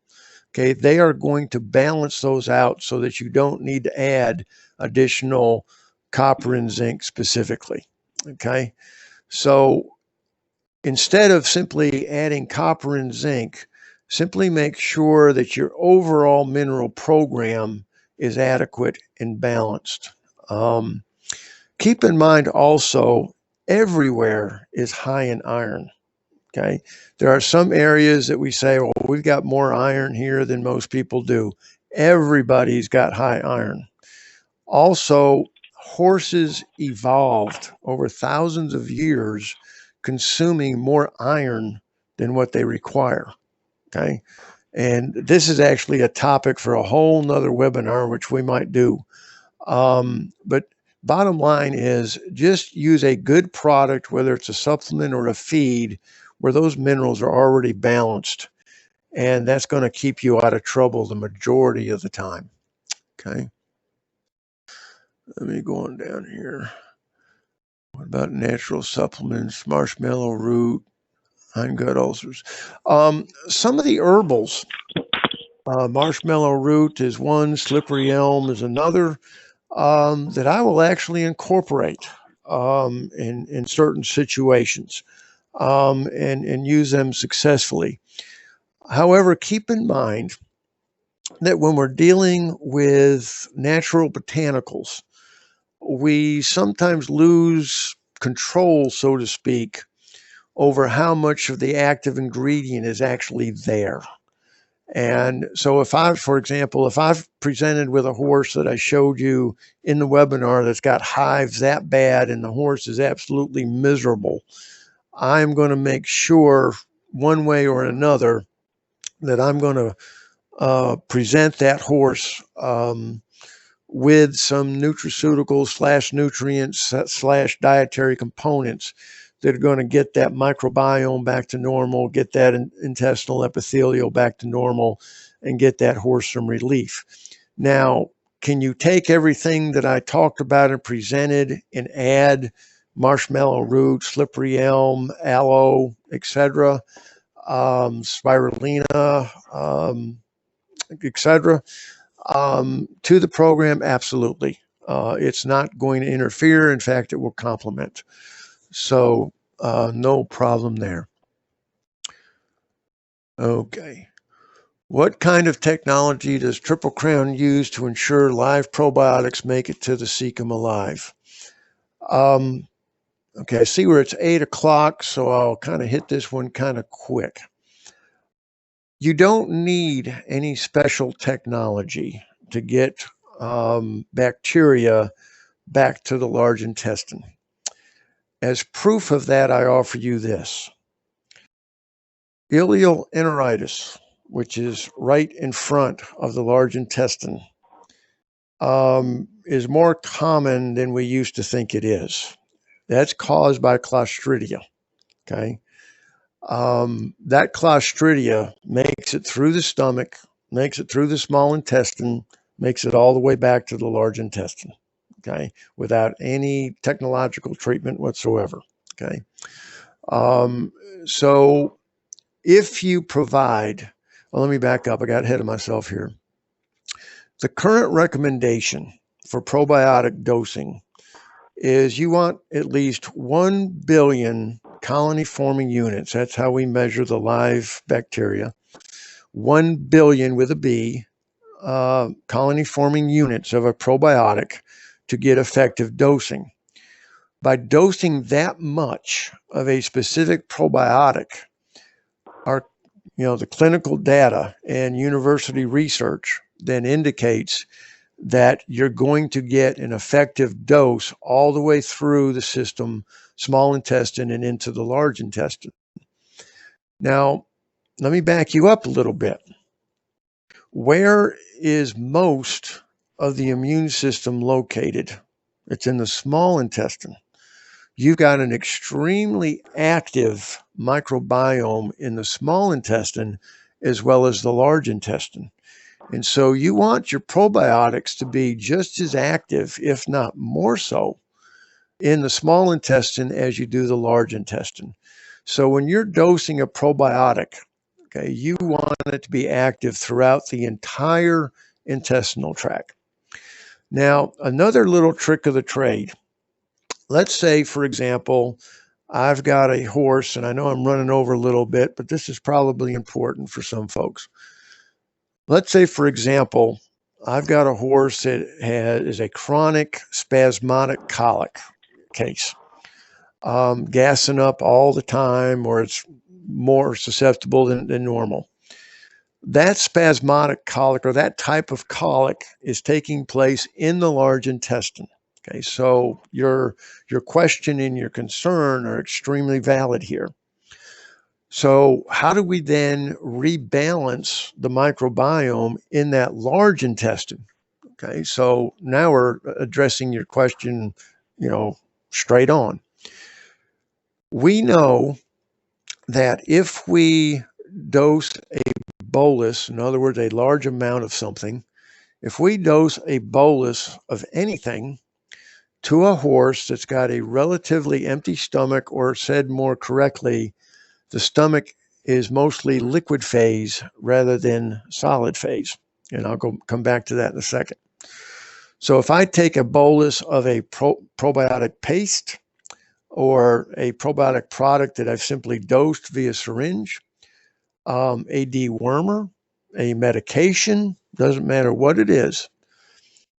okay, they are going to balance those out so that you don't need to add additional copper and zinc specifically. Okay, so instead of simply adding copper and zinc, simply make sure that your overall mineral program is adequate and balanced. Keep in mind also, everywhere is high in iron. Okay. There are some areas that we say, well, we've got more iron here than most people do. Everybody's got high iron. Also, horses evolved over thousands of years consuming more iron than what they require. Okay. And this is actually a topic for a whole nother webinar, which we might do. But bottom line is just use a good product, whether it's a supplement or a feed, where those minerals are already balanced. And that's going to keep you out of trouble the majority of the time. Okay. Let me go on down here. What about natural supplements, marshmallow root, hindgut ulcers? Some of the herbals, marshmallow root is one, slippery elm is another, that I will actually incorporate in certain situations and use them successfully. However, keep in mind that when we're dealing with natural botanicals, we sometimes lose control, so to speak, over how much of the active ingredient is actually there. And so for example, if I've presented with a horse that I showed you in the webinar that's got hives that bad and the horse is absolutely miserable, I'm going to make sure one way or another that I'm going to present that horse with some nutraceuticals / nutrients / dietary components that are going to get that microbiome back to normal, get that intestinal epithelial back to normal, and get that horse some relief. Now, can you take everything that I talked about and presented and add marshmallow root, slippery elm, aloe, etc., spirulina, etc., to the program? Absolutely. It's not going to interfere. In fact, it will complement. So no problem there. Okay. What kind of technology does Triple Crown use to ensure live probiotics make it to the cecum alive? Okay, I see where it's 8 o'clock, so I'll kind of hit this one kind of quick. You don't need any special technology to get bacteria back to the large intestine. As proof of that, I offer you this. Ileal enteritis, which is right in front of the large intestine, is more common than we used to think it is. That's caused by Clostridia. Okay. That Clostridia makes it through the stomach, makes it through the small intestine, makes it all the way back to the large intestine. Okay. Without any technological treatment whatsoever. Okay. So if you provide, well, let me back up. I got ahead of myself here. The current recommendation for probiotic dosing is you want at least 1 billion colony forming units. That's how we measure the live bacteria. 1 billion with a B colony forming units of a probiotic to get effective dosing. By dosing that much of a specific probiotic, the clinical data and university research then indicates that you're going to get an effective dose all the way through the system, small intestine, and into the large intestine. Now, let me back you up a little bit. Where is most of the immune system located? It's in the small intestine. You've got an extremely active microbiome in the small intestine as well as the large intestine. And so you want your probiotics to be just as active, if not more so, in the small intestine as you do the large intestine. So when you're dosing a probiotic, okay, you want it to be active throughout the entire intestinal tract. Now, another little trick of the trade. Let's say, for example, I've got a horse, and I know I'm running over a little bit, but this is probably important for some folks. Let's say, for example, I've got a horse that is a chronic spasmodic colic case, gassing up all the time, or it's more susceptible than normal. That spasmodic colic, or that type of colic, is taking place in the large intestine. Okay, so your question and your concern are extremely valid here. So how do we then rebalance the microbiome in that large intestine? Okay, so now we're addressing your question, straight on. We know that if we dose a bolus, in other words, a large amount of something, if we dose a bolus of anything to a horse that's got a relatively empty stomach, or said more correctly, the stomach is mostly liquid phase rather than solid phase. And I'll come back to that in a second. So if I take a bolus of a probiotic paste or a probiotic product that I've simply dosed via syringe, a dewormer, a medication, doesn't matter what it is.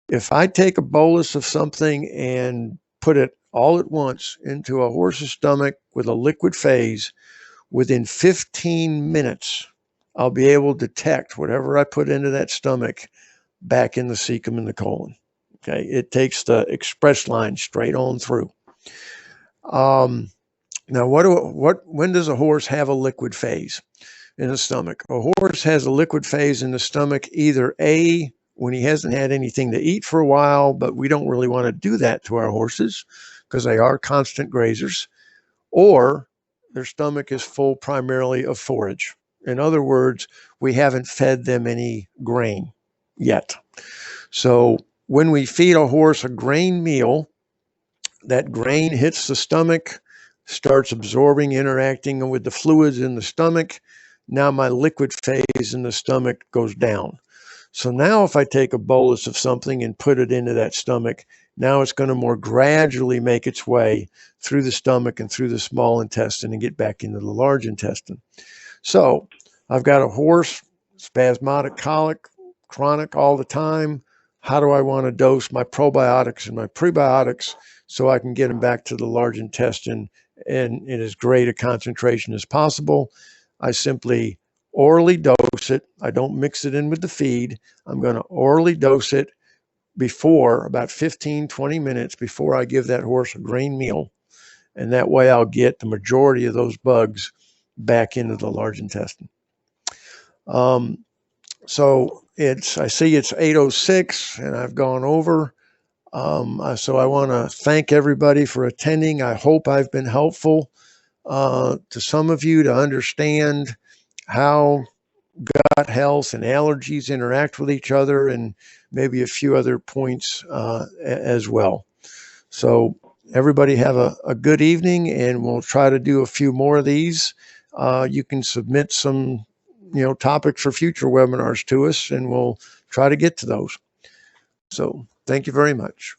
If I take a bolus of something and put it all at once into a horse's stomach with a liquid phase, within 15 minutes, I'll be able to detect whatever I put into that stomach back in the cecum and the colon. Okay, it takes the express line straight on through. Now, when does a horse have a liquid phase in the stomach? A horse has a liquid phase in the stomach either A, when he hasn't had anything to eat for a while, but we don't really want to do that to our horses because they are constant grazers, or their stomach is full primarily of forage. In other words, we haven't fed them any grain yet. So when we feed a horse a grain meal, that grain hits the stomach, starts absorbing, interacting with the fluids in the stomach. Now my liquid phase in the stomach goes down. So now if I take a bolus of something and put it into that stomach, now it's going to more gradually make its way through the stomach and through the small intestine and get back into the large intestine. So I've got a horse, spasmodic colic, chronic all the time. How do I want to dose my probiotics and my prebiotics so I can get them back to the large intestine and in as great a concentration as possible? I simply orally dose it. I don't mix it in with the feed. I'm going to orally dose it before about 15, 20 minutes before I give that horse a grain meal. And that way I'll get the majority of those bugs back into the large intestine. So I see it's 8:06 and I've gone over. So I want to thank everybody for attending. I hope I've been helpful to some of you to understand how gut health and allergies interact with each other, and maybe a few other points as well. So everybody have a good evening, and we'll try to do a few more of these. You can submit some topics for future webinars to us, and we'll try to get to those. So thank you very much.